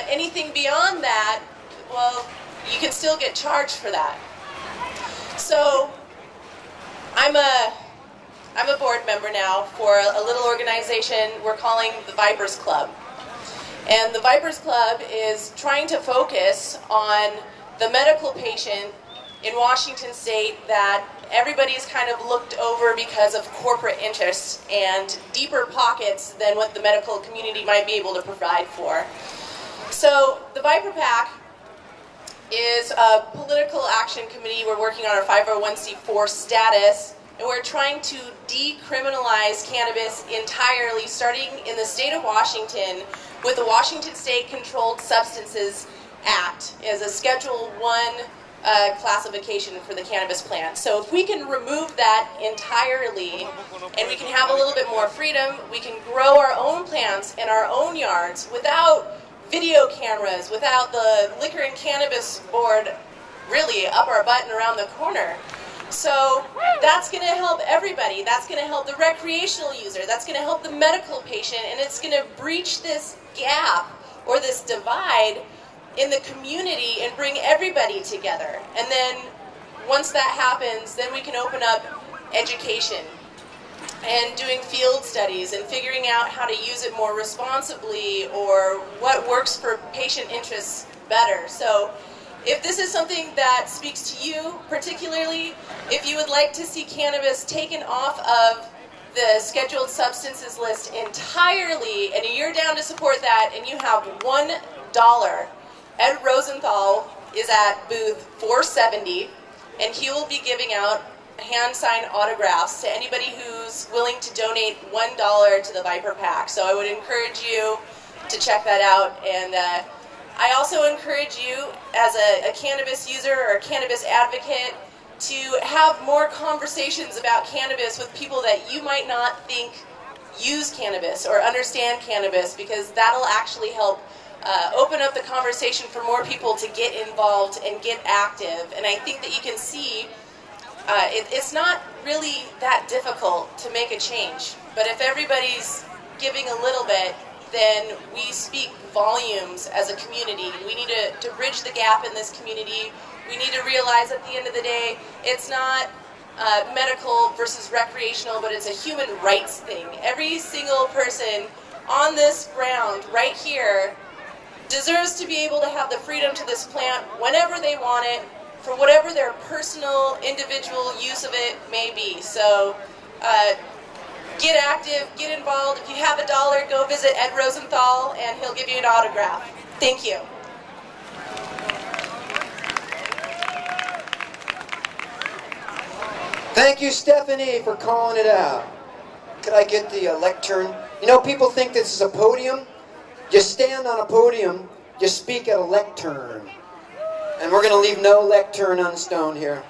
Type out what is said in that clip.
anything beyond that, well, you can still get charged for that. So I'm a board member now for a little organization we're calling the Vipers Club. And the Vipers Club is trying to focus on the medical patient in Washington State that everybody's kind of looked over because of corporate interests and deeper pockets than what the medical community might be able to provide for. So the Viper PAC is a political action committee. We're working on our 501c4 status, and we're trying to decriminalize cannabis entirely, starting in the state of Washington with the Washington State Controlled Substances Act as a Schedule 1 classification for the cannabis plant. So if we can remove that entirely and we can have a little bit more freedom, we can grow our own plants in our own yards without video cameras, without the liquor and cannabis board really up our butt and around the corner. So that's going to help everybody. That's going to help the recreational user. That's going to help the medical patient, and it's going to breach this gap or this divide in the community and bring everybody together. And then once that happens, then we can open up education and doing field studies and figuring out how to use it more responsibly or what works for patient interests better. So if this is something that speaks to you particularly, if you would like to see cannabis taken off of the scheduled substances list entirely, and you're down to support that, and you have $1, Ed Rosenthal is at booth 470, and he will be giving out hand-signed autographs to anybody who's willing to donate $1 to the Viper PAC. So I would encourage you to check that out. And I also encourage you, as a cannabis user or a cannabis advocate, to have more conversations about cannabis with people that you might not think use cannabis or understand cannabis, because that'll actually help open up the conversation for more people to get involved and get active. And I think that you can see it's not really that difficult to make a change. But if everybody's giving a little bit, then we speak volumes as a community. We need to bridge the gap in this community. We need to realize at the end of the day, it's not medical versus recreational, but it's a human rights thing. Every single person on this ground right here deserves to be able to have the freedom to this plant whenever they want it, for whatever their personal, individual use of it may be. So get active, get involved. If you have $1, go visit Ed Rosenthal and he'll give you an autograph. Thank you. Thank you, Stephanie, for calling it out. Could I get the lectern? You know, people think this is a podium. You stand on a podium, you speak at a lectern. And we're going to leave no lectern unstoned here.